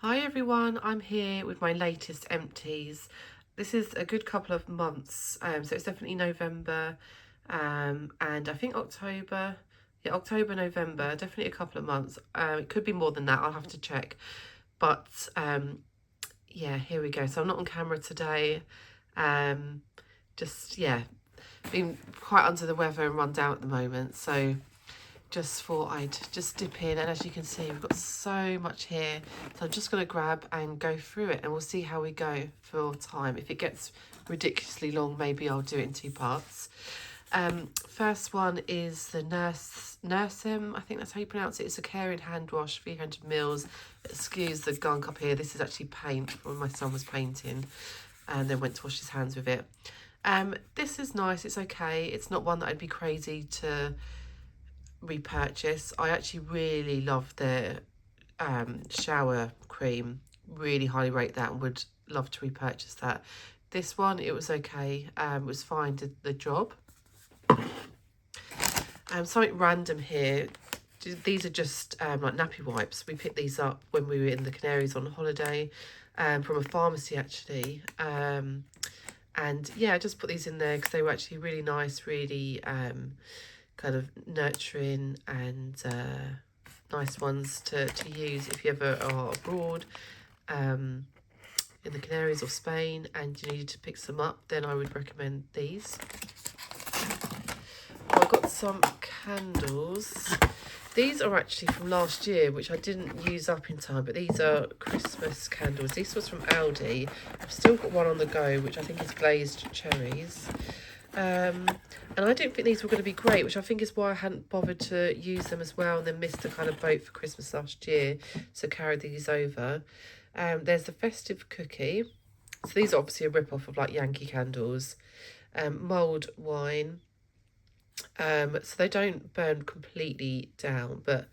Hi everyone, I'm here with my latest empties. This is a good couple of months, so it's definitely November and I think October. Yeah, October, November, definitely a couple of months. It could be more than that, I'll have to check. But yeah, here we go. So I'm not on camera today. Um, yeah, been quite under the weather and run down at the moment. So just thought I'd just dip in, and as you can see we've got so much here, so I'm just going to grab and go through it and we'll see how we go for time. If it gets ridiculously long, maybe I'll do it in two parts. First one is the Nursem, I think that's how you pronounce it. It's a care in hand wash, 300 mils. Excuse the gunk up here, this is actually paint when my son was painting and then went to wash his hands with it. This is nice, it's okay, it's not one that I'd be crazy to repurchase. I actually really love their shower cream, really highly rate that and would love to repurchase that. This one, it was okay, it was fine, did the job. Something random here, these are just like nappy wipes. We picked these up when we were in the Canaries on holiday, from a pharmacy actually, and yeah, I just put these in there because they were actually really nice, really kind of nurturing and nice ones to use if you ever are abroad in the Canaries or Spain and you need to pick some up, then I would recommend these. I've got some candles. These are actually from last year, which I didn't use up in time, but these are Christmas candles. This was from Aldi. I've still got one on the go, which I think is glazed cherries. And I didn't think these were going to be great, which I think is why I hadn't bothered to use them as well and then missed the kind of boat for Christmas last year, so carried these over. There's the festive cookie. So these are obviously a rip-off of like Yankee candles. Mulled wine. So they don't burn completely down, but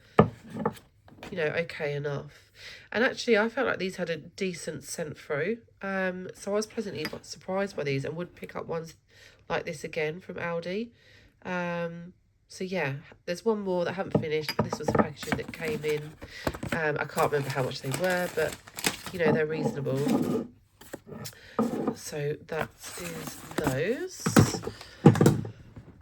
you know, okay enough. And actually I felt like these had a decent scent through, so I was pleasantly surprised by these and would pick up ones like this again from Aldi. So yeah, there's one more that I haven't finished, but this was the packaging that came in. I can't remember how much they were, but you know, they're reasonable. So that is those.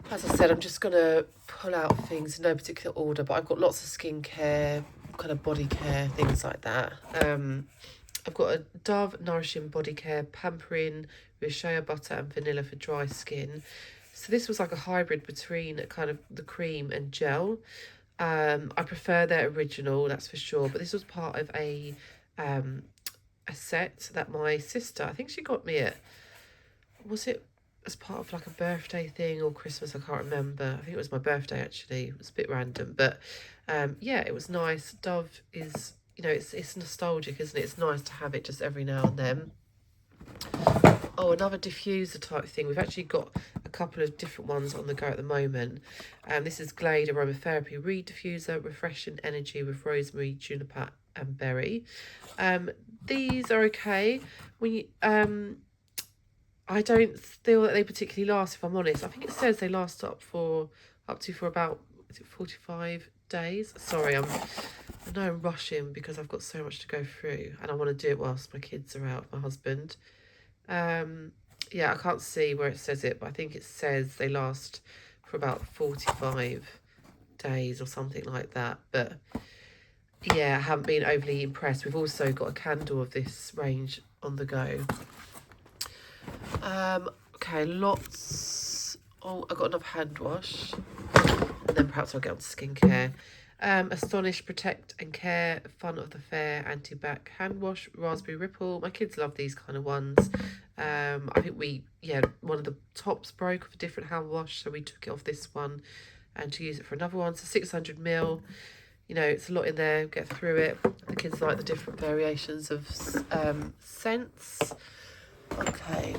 As I said, I'm just going to pull out things in no particular order, but I've got lots of skincare, kind of body care, things like that. I've got a Dove Nourishing Body Care Pampering with shea butter and vanilla for dry skin. So this was like a hybrid between kind of the cream and gel. I prefer their original, that's for sure, but this was part of a set that my sister, I think she got me it, was it as part of like a birthday thing or Christmas, I can't remember. I think it was my birthday actually. It was a bit random, but yeah, it was nice. Dove is, you know, it's nostalgic, isn't it? It's nice to have it just every now and then. Oh, another diffuser type thing. We've actually got a couple of different ones on the go at the moment. This is Glade Aromatherapy Reed Diffuser, Refreshing Energy with Rosemary, Juniper and Berry. These are okay. I don't feel that they particularly last, if I'm honest. I think it says they last up to for about, is it 45 days? Sorry, I know I'm rushing because I've got so much to go through and I want to do it whilst my kids are out, my husband. Yeah, I can't see where it says it, but I think it says they last for about 45 days or something like that. But yeah, I haven't been overly impressed. We've also got a candle of this range on the go. Okay, lots. Oh, I've got enough hand wash. And then perhaps I'll get on to skincare. Astonish, Protect and Care, Fun of the Fair, Anti-Bac Hand Wash, Raspberry Ripple. My kids love these kind of ones. I think one of the tops broke of a different hand wash, so we took it off this one and to use it for another one. So 600 ml. You know, it's a lot in there, get through it. The kids like the different variations of scents. Okay,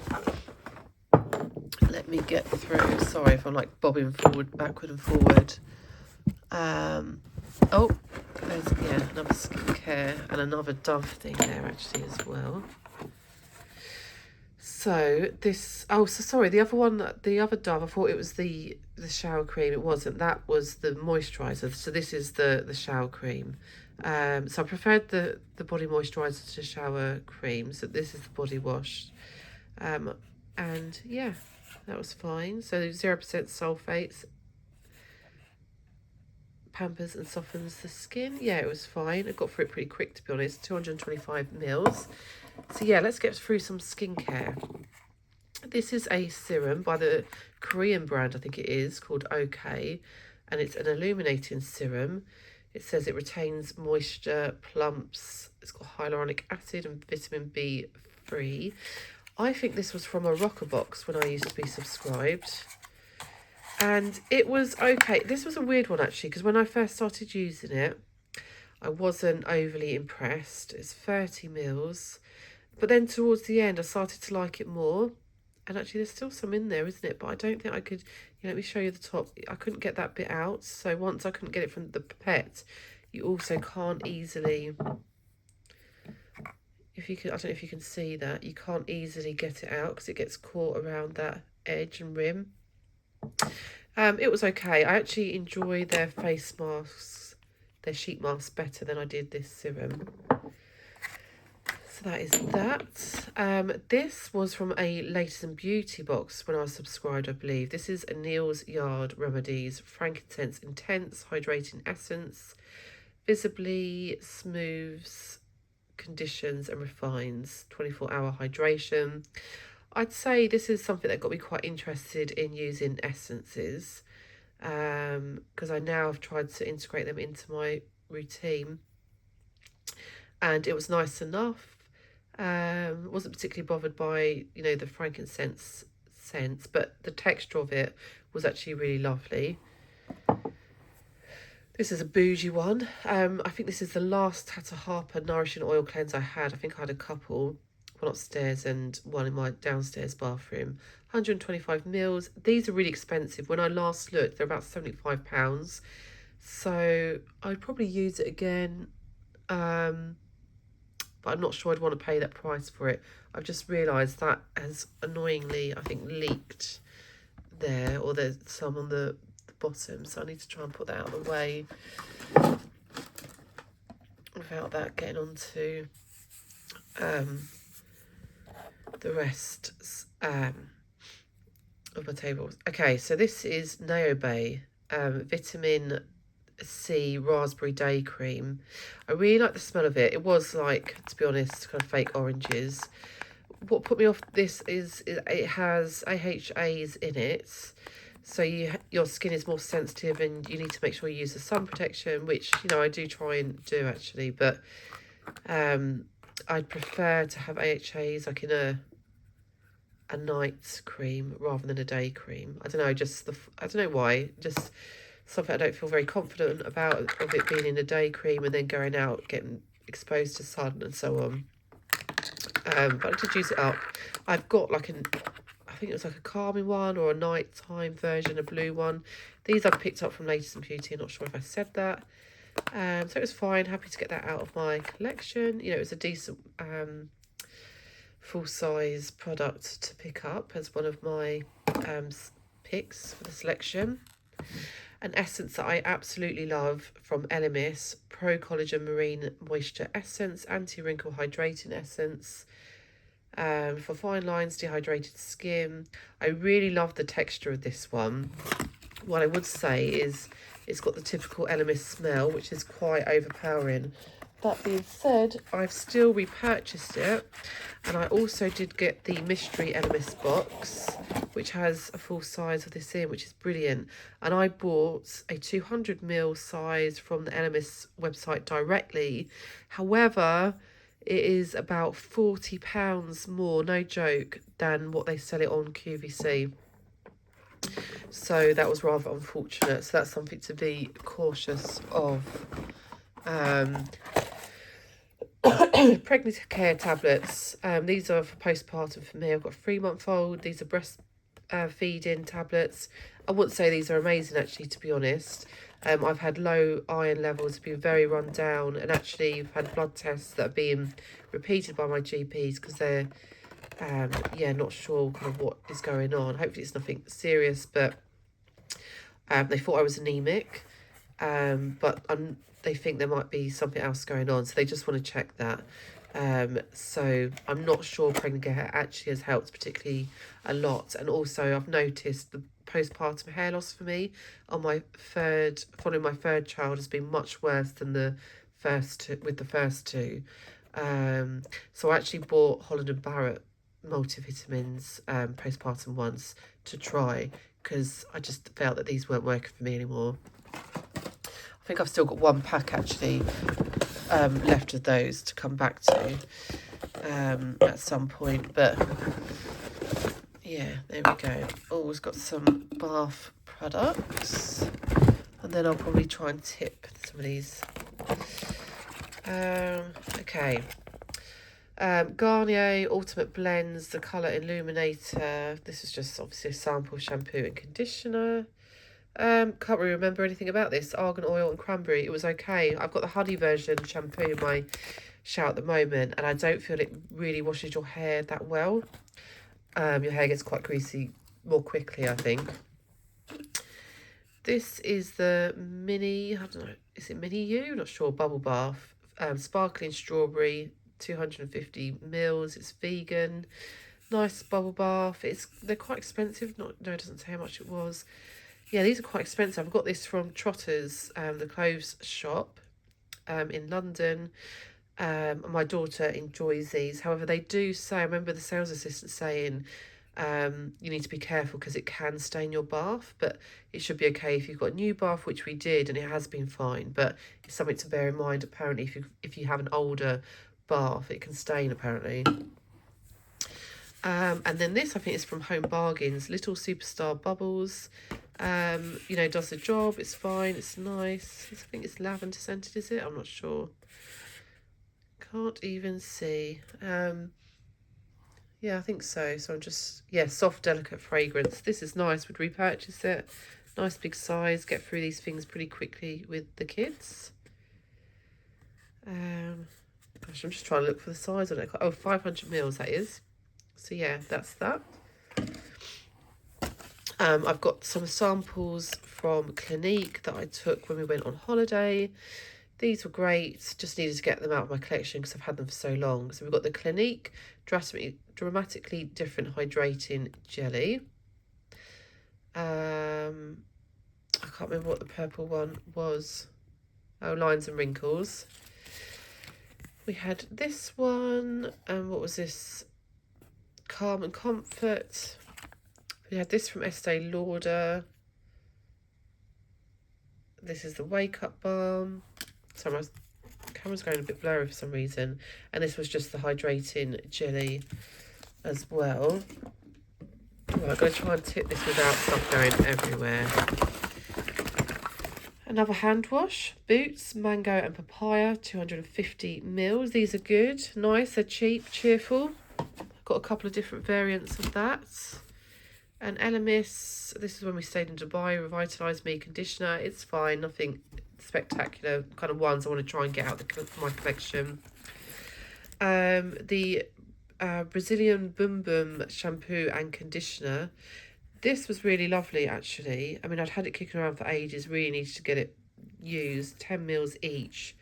let me get through. Sorry if I'm like bobbing backward and forward. Oh, there's another skincare and another Dove thing there actually as well. So this, sorry, the other Dove, I thought it was the shower cream. It wasn't. That was the moisturiser. So this is the shower cream. So I preferred the body moisturiser to shower cream. So this is the body wash. And yeah, that was fine. So 0% sulfates, pampers and softens the skin. Yeah, it was fine. I got through it pretty quick, to be honest. 225 mils. So yeah, let's get through some skincare. This is a serum by the Korean brand, I think it is, called OK. And it's an illuminating serum. It says it retains moisture, plumps. It's got hyaluronic acid and vitamin B3. I think this was from a Rocker Box when I used to be subscribed. And it was okay. This was a weird one, actually, because when I first started using it, I wasn't overly impressed. It's 30 mils. But then towards the end, I started to like it more. And actually, there's still some in there, isn't it? But I don't think I could... let me show you the top. I couldn't get that bit out. So once I couldn't get it from the pipette, you also can't easily... I don't know if you can see that. You can't easily get it out because it gets caught around that edge and rim. It was okay. I actually enjoy their face masks, their sheet masks, better than I did this serum. So that is that. This was from a Latest and Beauty box when I was subscribed, I believe. This is a Neil's Yard Remedies Frankincense Intense Hydrating Essence. Visibly smooths, conditions and refines. 24-hour hydration. I'd say this is something that got me quite interested in using essences, because I now have tried to integrate them into my routine, and it was nice enough. Wasn't particularly bothered by the frankincense scent, but the texture of it was actually really lovely. This is a bougie one. I think this is the last Tata Harper Nourishing Oil Cleanse I had. I think I had a couple. One upstairs and one in my downstairs bathroom. 125 mils. These are really expensive. When I last looked, they're about £75. So I'd probably use it again. But I'm not sure I'd want to pay that price for it. I've just realised that has annoyingly, I think, leaked there. Or there's some on the bottom. So I need to try and put that out of the way without that getting onto... the rest of my tables. Okay, so this is Naobay Vitamin C Raspberry Day Cream. I really like the smell of it. It was like, to be honest, kind of fake oranges. What put me off this is it has AHAs in it. So your skin is more sensitive and you need to make sure you use the sun protection, which, I do try and do actually. But I'd prefer to have AHAs like in a night cream rather than a day cream. I don't know, I don't know why, just something I don't feel very confident about of it being in a day cream and then going out getting exposed to sun and so on. But I did use it up. I've got like I think it was like a calming one or a nighttime version, a blue one. These I picked up from Latest and Beauty. I'm not sure if I said that. So it was fine. Happy to get that out of my collection. It was a decent full-size product to pick up as one of my picks for the selection. An essence that I absolutely love from Elemis, Pro Collagen Marine Moisture Essence, Anti-Wrinkle Hydrating Essence. For fine lines, dehydrated skin. I really love the texture of this one. What I would say is it's got the typical Elemis smell, which is quite overpowering. That being said, I've still repurchased it, and I also did get the Mystery Elemis box, which has a full size of this in, which is brilliant. And I bought a 200ml size from the Elemis website directly. However, it is about £40 more, no joke, than what they sell it on QVC. So that was rather unfortunate. So that's something to be cautious of. Pregnancy care tablets. These are for postpartum for me. I've got a 3-month-old. These are breast feeding tablets. I wouldn't say these are amazing, actually, to be honest. I've had low iron levels, been very run down, and actually I've had blood tests that are being repeated by my GPs because they're not sure kind of what is going on. Hopefully it's nothing serious, but they thought I was anemic. But I'm they think there might be something else going on, so they just want to check that. So I'm not sure pregnant hair actually has helped particularly a lot. And also I've noticed the postpartum hair loss for me on following my third child has been much worse than the first two. So I actually bought Holland and Barrett multivitamins, postpartum ones, to try, because I just felt that these weren't working for me anymore. I think I've still got one pack actually left of those to come back to at some point, but yeah, there we go. Always got some bath products, and then I'll probably try and tip some of these. Okay. Garnier Ultimate Blends, the Colour Illuminator. This is just obviously a sample shampoo and conditioner. Can't really remember anything about this. Argan oil and cranberry. It was okay. I've got the honey version shampoo in my shower at the moment, and I don't feel it really washes your hair that well. Your hair gets quite greasy more quickly, I think. This is the mini, I don't know, is it mini U? Not sure. Bubble bath. Sparkling strawberry, 250 mils. It's vegan. Nice bubble bath. They're quite expensive. No, it doesn't say how much it was. Yeah, these are quite expensive. I've got this from Trotters, the clothes shop in London. My daughter enjoys these. However, they do say, I remember the sales assistant saying, you need to be careful because it can stain your bath, but it should be okay if you've got a new bath, which we did, and it has been fine. But it's something to bear in mind. Apparently, if you have an older bath, it can stain apparently. And then this, I think, is from Home Bargains. Little Superstar Bubbles. You know, does the job. It's fine. It's nice. I think it's lavender scented, is it? I'm not sure. Can't even see. Yeah, I think so. So I'm just, yeah, soft, delicate fragrance. This is nice. Would repurchase it. Nice big size. Get through these things pretty quickly with the kids. Gosh, I'm just trying to look for the size on it. Oh, 500 mils that is. So yeah, that's that. I've got some samples from Clinique that I took when we went on holiday. These were great. Just needed to get them out of my collection because I've had them for so long. So we've got the Clinique Dramatically Different Hydrating Jelly. I can't remember what the purple one was. Oh, Lines and Wrinkles. We had this one. And what was this? Calm and Comfort. We had this from Estee Lauder. This is the Wake Up Balm. Sorry, my camera's going a bit blurry for some reason. And this was just the hydrating jelly as well. Right, I'm going to try and tip this without stuff going everywhere. Another hand wash. Boots, Mango and Papaya, 250 mils. These are good, nice, they're cheap, cheerful. I've got a couple of different variants of that. And Elemis, this is when we stayed in Dubai, Revitalise Me conditioner. It's fine, nothing spectacular. Kind of ones I want to try and get out of my collection. The Brazilian Boom Boom shampoo and conditioner. This was really lovely, actually. I mean, I'd had it kicking around for ages. Really needed to get it used. 10 mils each.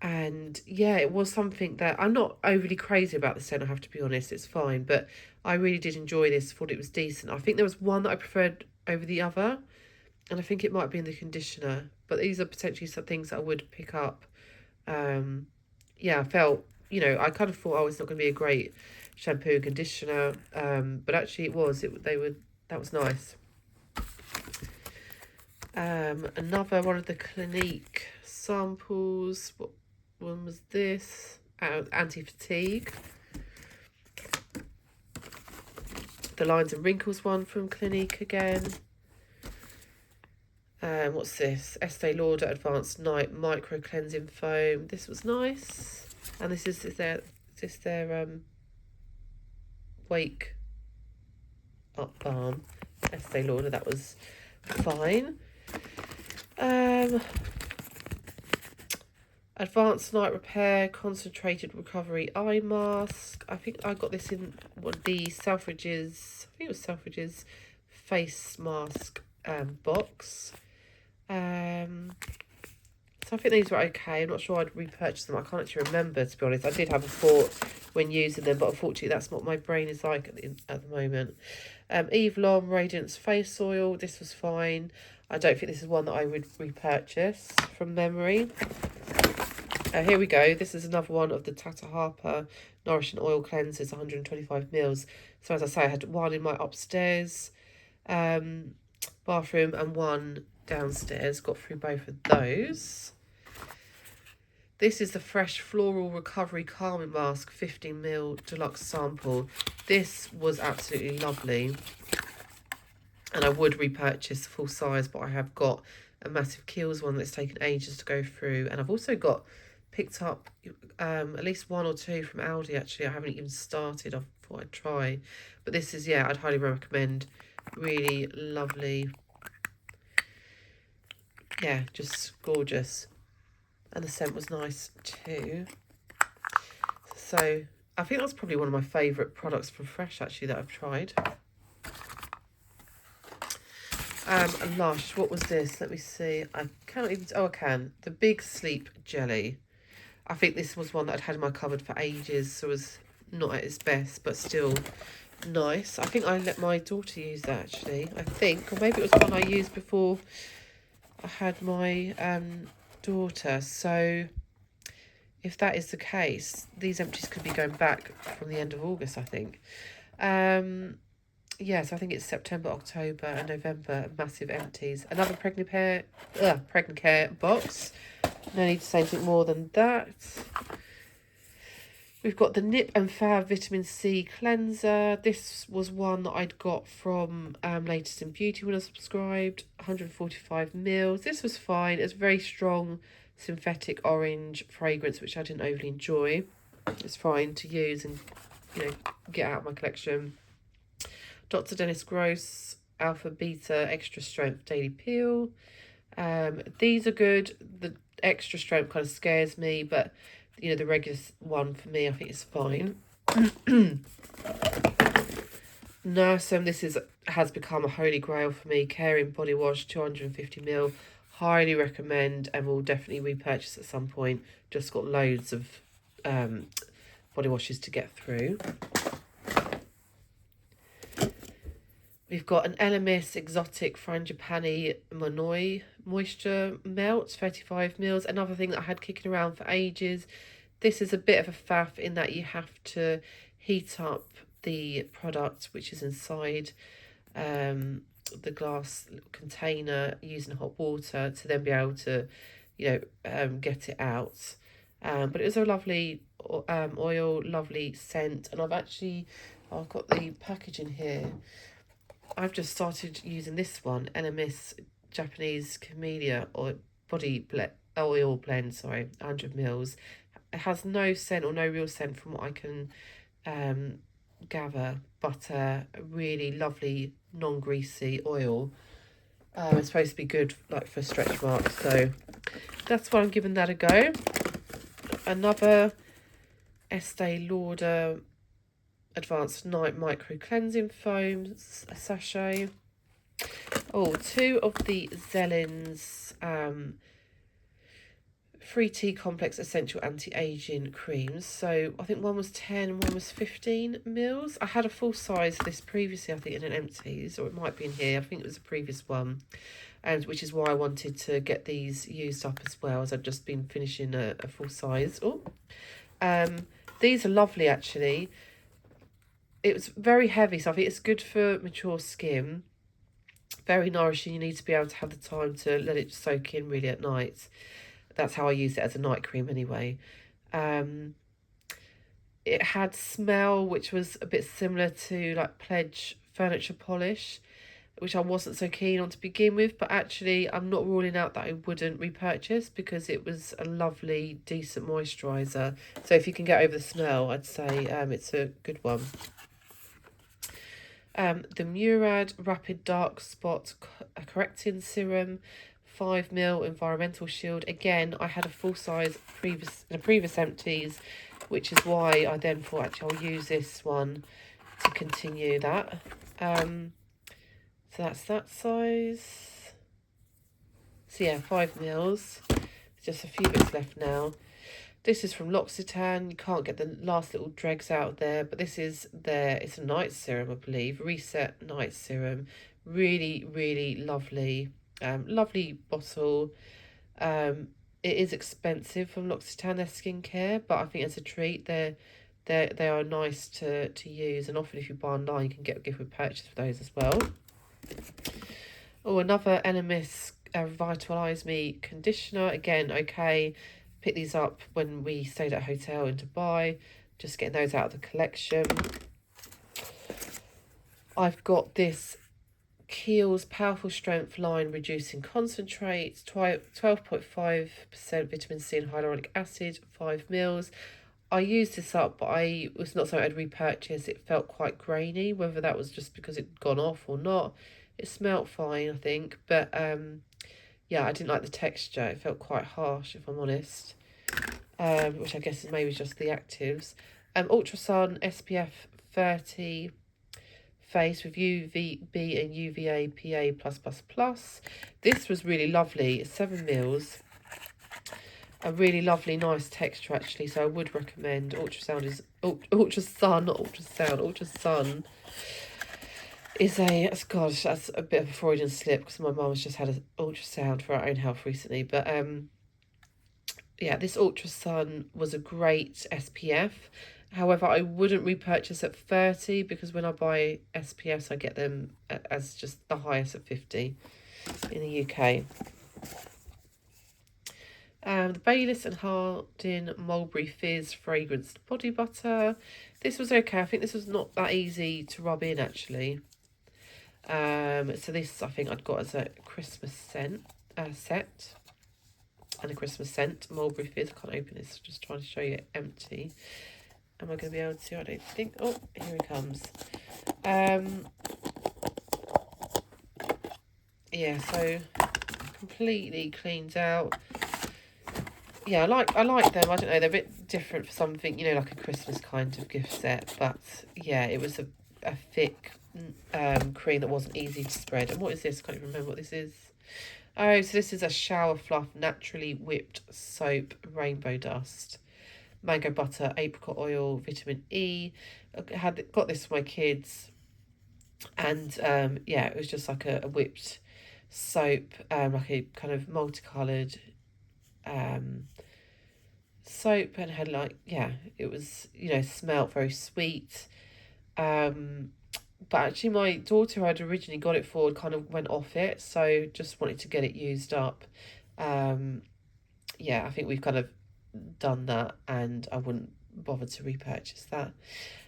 And yeah, it was something that I'm not overly crazy about the scent, I have to be honest. It's fine, but I really did enjoy this. Thought it was decent. I think there was one that I preferred over the other, and I think it might be in the conditioner. But these are potentially some things that I would pick up. Yeah, I felt, you know, I kind of thought, oh, it's not going to be a great shampoo and conditioner, but actually it was. That was nice. Another one of the Clinique samples. What one was this? Anti-fatigue. The Lines and Wrinkles one from Clinique again. What's this? Estee Lauder Advanced Night Micro Cleansing Foam. This was nice. And this is their Wake Up Balm. Estee Lauder, that was fine. Advanced Night Repair Concentrated Recovery Eye Mask. I think I got this in one of the Selfridges, I think it was Selfridges face mask box. So I think these were okay. I'm not sure I'd repurchase them. I can't actually remember, to be honest. I did have a thought when using them, but unfortunately that's what my brain is like at the moment. Eve Lom Radiance Face Oil. This was fine. I don't think this is one that I would repurchase from memory. Here we go. This is another one of the Tata Harper Nourishing Oil Cleansers, 125 mils. So as I say, I had one in my upstairs bathroom and one downstairs. Got through both of those. This is the Fresh Floral Recovery Calming Mask, 15ml deluxe sample. This was absolutely lovely. And I would repurchase full size, but I have got a massive Kiehl's one that's taken ages to go through. And I've also picked up at least one or two from Aldi, actually. I haven't even started. I thought I'd try. But this is, yeah, I'd highly recommend. Really lovely. Yeah, just gorgeous. And the scent was nice too. So I think that's probably one of my favourite products from Fresh, actually, that I've tried. Lush, what was this? Let me see. I cannot even... Oh, I can. The Big Sleep Jelly. I think this was one that I'd had in my cupboard for ages, so it was not at its best, but still nice. I think I let my daughter use that, actually. I think. Or maybe it was one I used before I had my daughter. So if that is the case, these empties could be going back from the end of August, I think. Yes, I think it's September, October and November, massive empties. Another Pregnant Care box. No need to say anything more than that. We've got the Nip and Fab Vitamin C Cleanser. This was one that I'd got from Latest in Beauty when I subscribed. 145 mils. This was fine. It's very strong synthetic orange fragrance, which I didn't overly enjoy. It's fine to use and, you know, get out of my collection. Dr. Dennis Gross Alpha Beta Extra Strength Daily Peel. These are good. The extra strength kind of scares me, but you know, the regular one for me I think is fine. Nursem, this has become a holy grail for me. Caring body wash, 250ml. Highly recommend, and will definitely repurchase at some point. Just got loads of body washes to get through. We've got an Elemis Exotic Frangipani Monoi Moisture Melt, 35 mils. Another thing that I had kicking around for ages. This is a bit of a faff in that you have to heat up the product, which is inside the glass container, using hot water to then be able to, you know, get it out. But it was a lovely oil, lovely scent. And I've got the packaging here. I've just started using this one, Elemis Japanese Camellia oil blend, sorry, 100 mils. It has no scent or no real scent from what I can gather, but a really lovely non-greasy oil. It's supposed to be good like for stretch marks, so that's why I'm giving that a go. Another Estee Lauder Advanced Night Micro Cleansing Foam sachet. Oh, two of the Zellens Free Tea Complex Essential Anti-Aging Creams. So I think one was 10 and one was 15 mils. I had a full size of this previously, I think, in an Empties, or it might be in here. I think it was a previous one, and which is why I wanted to get these used up as well, as I've just been finishing a full size. These are lovely, actually. It was very heavy, so I think it's good for mature skin. Very nourishing. You need to be able to have the time to let it soak in really at night. That's how I use it as a night cream anyway. It had smell, which was a bit similar to like Pledge furniture polish, which I wasn't so keen on to begin with, but actually I'm not ruling out that I wouldn't repurchase, because it was a lovely, decent moisturiser. So if you can get over the smell, I'd say it's a good one. The Murad Rapid Dark Spot Correcting Serum, 5ml Environmental Shield. Again, I had a full size in a previous Empties, which is why I then thought, actually, I'll use this one to continue that. So that's that size. So yeah, 5 mils. just a few bits left now. This is from L'Occitane. You can't get the last little dregs out there, but this is it's a night serum, I believe. Reset night serum. Really, really lovely. Lovely bottle. It is expensive from L'Occitane, their skincare, but I think as a treat, they are nice to use, and often if you buy online, you can get a gift with purchase for those as well. Oh, another Enemis Revitalise Me conditioner. Again, okay. Pick these up when we stayed at a hotel in Dubai. Just getting those out of the collection. I've got this Kiehl's Powerful Strength Line Reducing Concentrate, 12.5% vitamin C and hyaluronic acid, 5 mils. I used this up, but I was not something I'd repurchase. It felt quite grainy, whether that was just because it'd gone off or not. It smelt fine, I think, but yeah, I didn't like the texture. It felt quite harsh, if I'm honest, which I guess is maybe just the actives. Ultra Sun SPF 30 face with UVB and UVA PA+++. This was really lovely. 7 mils. A really lovely, nice texture actually. So I would recommend. Ultra Sun is gosh, that's a bit of a Freudian slip because my mum has just had an ultrasound for her own health recently. But yeah, this Ultra Sun was a great SPF. However, I wouldn't repurchase at 30 because when I buy SPFs, I get them as just the highest at 50 in the UK. The Baylis and Hardin Mulberry Fizz Fragranced Body Butter. This was okay. I think this was not that easy to rub in actually. So this I think I'd got as a Christmas set. And a Christmas scent. Mulberry Fizz. I can't open this. Just trying to show you it empty. Am I going to be able to? I don't think. Oh, here it comes. Yeah, so completely cleaned out. Yeah, I like them. I don't know, they're a bit different for something, you know, like a Christmas kind of gift set. But yeah, it was a thick cream that wasn't easy to spread. And what is this? I can't even remember what this is. Oh, so this is a Shower Fluff Naturally Whipped Soap Rainbow Dust. Mango butter, apricot oil, vitamin E. Got this for my kids. And yeah, it was just like a whipped soap, like a kind of multicoloured soap, and had like, yeah, it was, you know, smelled very sweet. But actually my daughter, who I'd originally got it for, kind of went off it, so just wanted to get it used up. Yeah, I think we've kind of done that, and I wouldn't bother to repurchase that.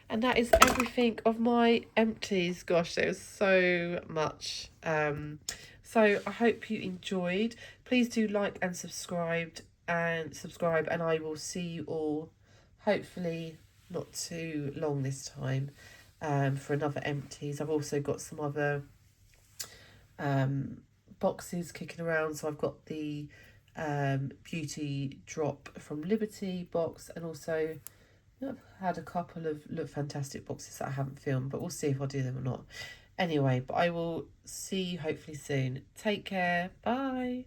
And that is everything of my empties. Gosh, there was so much. So I hope you enjoyed. Please do like and subscribe, and I will see you all hopefully not too long this time for another empties. I've also got some other boxes kicking around. So I've got the Beauty Drop from Liberty box, and also I've had a couple of fantastic boxes that I haven't filmed, but we'll see if I'll do them or not. Anyway, but I will see you hopefully soon. Take care. Bye.